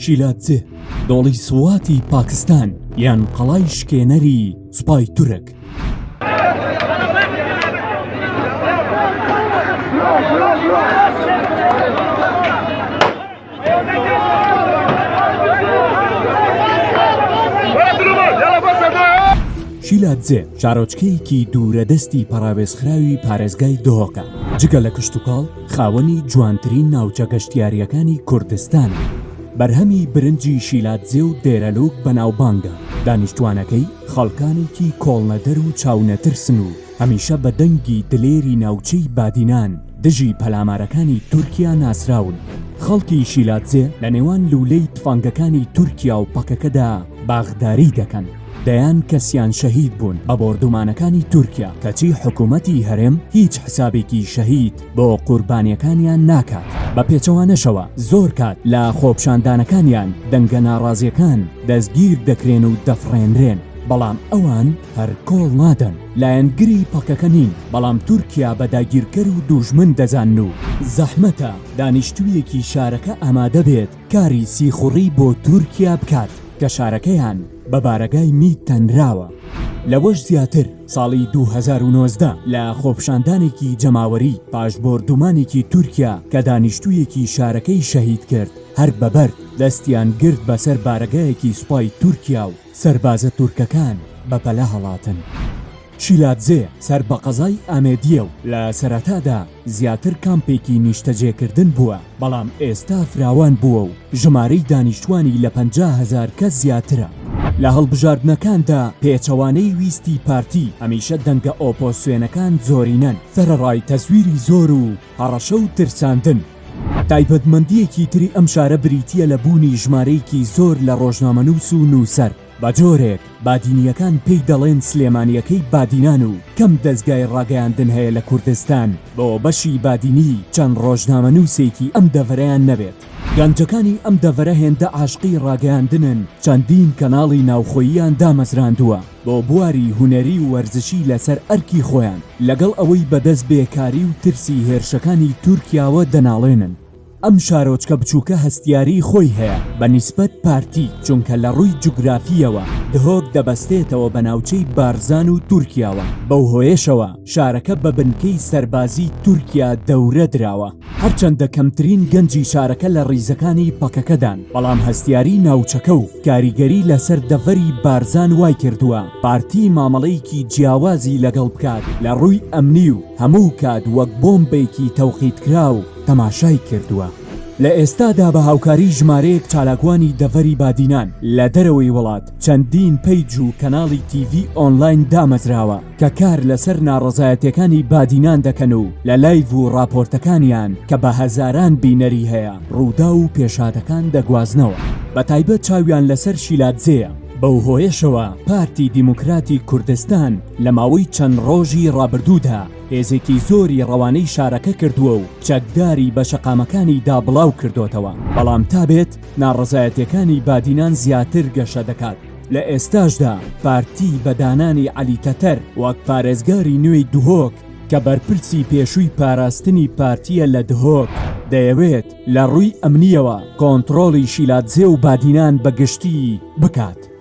شیلاتزێ دۆڵی سواتی پاکستان یان قەڵای شکێنەری سوپای تورک. شیلاتزێ شارۆچکەیەکی دوورەدەستی پەراوێزخراوی پارێزگای دۆهۆکە، جگە لە کشتوکاڵ خاوەنی جوانترین ناوچە گەشتیاریەکانی کوردستانە. بەرهەمی برنجی شیلاتزێ و دێرەلوک بەناوبانگە. دانیشتوانەکەی خەڵکانێکی کۆڵنەدەر و چاونەترسن و هەمیشە بە دەنگی دلێری ناوچەی بادینان دژی پەلامارەکانی تورکیا ناسراون. خەڵکی شیلاتزێ لە نێوان لولەی تفەنگەکانی تورکیا و پەکەکەدا باغداری دەکەن. دەیان کەسیان شەهید بوون بە بۆردومانەکانی تورکیا، کەچی حکوومەتی هەرێم هیچ حسابێکی شەهید بۆ قوربانیەکانیان ناکات. بە پێچەوانەشەوە زۆر کات لە خۆپشاندانەکانیان دەنگە ناڕازیەکان دەستگیر دەکرێن و دەفڕێنرێن، بەڵام ئەوان هەر کۆڵ نادەن. لایەنگری پەکەکە نین، بەڵام تورکیا بە داگیرکەر و دوژمن دەزان و زەحمەتە دانیشتوویەکی شارەکە ئامادە بێت کاری سیخوڕی بۆ تورکیا بکات کە شارەکەیان بە بارەگای میت تەنراوە. لەوەش زیاتر ساڵی 2019 لە خۆپشاندانێکی جەماوەری پاشبۆردومانێکی تورکیا کە دانیشتوویەکی شارەکەی شەهید کرد، هەر بەبەر دەستیان گرت بەسەر بارەگایەکی سوپای تورکیا و سەربازە تورکەکان بەپەلە هەڵاتن. شیلاتزێ سەر بە قەزای ئامێدیە و لە سەرەتادا زیاتر کامپێکی نیشتەجێکردن بووە، بەڵام ئێستا فراوان بووە و ژمارەی دانیشتوانی لە 50,000 کەس زیاترە. لە هەڵبژاردنەکاندا پێچەوانەی ویستی پارتی هەمیشە دەنگە ئۆپۆسیۆنەکان زۆرینەن، سەرەڕای تەزویری زۆر و هەڕەشە و ترساندن. تایبەتمەندیەکی تری ئەم شارە بریتیە لە بوونی ژمارەیەکی زۆر لە ڕۆژنامەنووس و نووسەر. بە جۆرێک بادینیەکان پێی دەڵێن سلێمانیەکەی بادینان و کەم دەستگای ڕاگەیاندن هەیە لە کوردستان بۆ بەشی بادینی چەند ڕۆژنامەنووسێکی ئەم دەڤەرەیان نەبێت. گەنجەکانی ئەم دەڤەرە هێندە عاشقی ڕاگەیاندنن، چەندین کەناڵی ناوخۆییان دامەزراندووە بۆ بواری هونەری و وەرزشی لەسەر ئەرکی خۆیان، لەگەڵ ئەوەی بەدەست بێکاری و ترسی هێرشەکانی تورکیاوە دەناڵێنن. ئەم شارۆچکە بچووکە هەستیاری خۆی هەیە بە نیسبەت پارتی، چونکە لە ڕووی جوگرافیەوە دهۆک دەبەستێتەوە بە ناوچەی بارزان و تورکیاوە. بەو هۆیشەوە شارەکە بە بنکەی سەربازی تورکیا دەورە دراوە، هەرچەندە کەمترین گەنجی شارەکە لە ڕیزەکانی پەکەکەدان، بەڵام هەستیاری ناوچەکە و کاریگەری لەسەر دەڤەری بارزان وای کردووە پارتی مامەڵەیەکی جیاوازی لەگەڵ بکات لە ڕووی ئەمنی و هەموو کات وەک بۆمبێکی تەوقیتکرا و تەماشای کردووە. لە ئێستادا بە هاوکاری ژمارەیەک چالاکوانی دەڤەری بادینان لە دەرەوەی وڵات چەندین پەیج و کەناڵی تیڤ ئۆنلاین دامەزراوە کە کار لەسەر ناڕەزایەتیەکانی بادینان دەکەن و لە لایڤ و راپۆرتەکانیان کە بە هەزاران بینەری هەیە ڕوودا و پێشاتەکان دەگوازنەوە. بە تایبەت چاویان لەسەر شیلاتزێیە. بەو هۆیشەوە پارتی دیموکراتی کوردستان لە ماوەی چەند ڕۆژی ڕابردوودا هێزێکی زۆری ڕەوانەی شارەکە کردووە و چەکداری بە شەقامەکانی دابڵاو کردوتەوە، بەڵام تابێت ناڕەزایەتیەکانی بادینان زیاتر گەشە دەکات. لە ئێستاشدا پارتی بەدانانی عەلی تەتەر وەک پارێزگاری نوێی دهۆک کە بەرپرسی پێشووی پاراستنی پارتیە لە دهۆک دەیەوێت لە ڕووی ئەمنیەوە کۆنتڕۆڵی شیلاتزێ و بادینان بەگشتی بکات.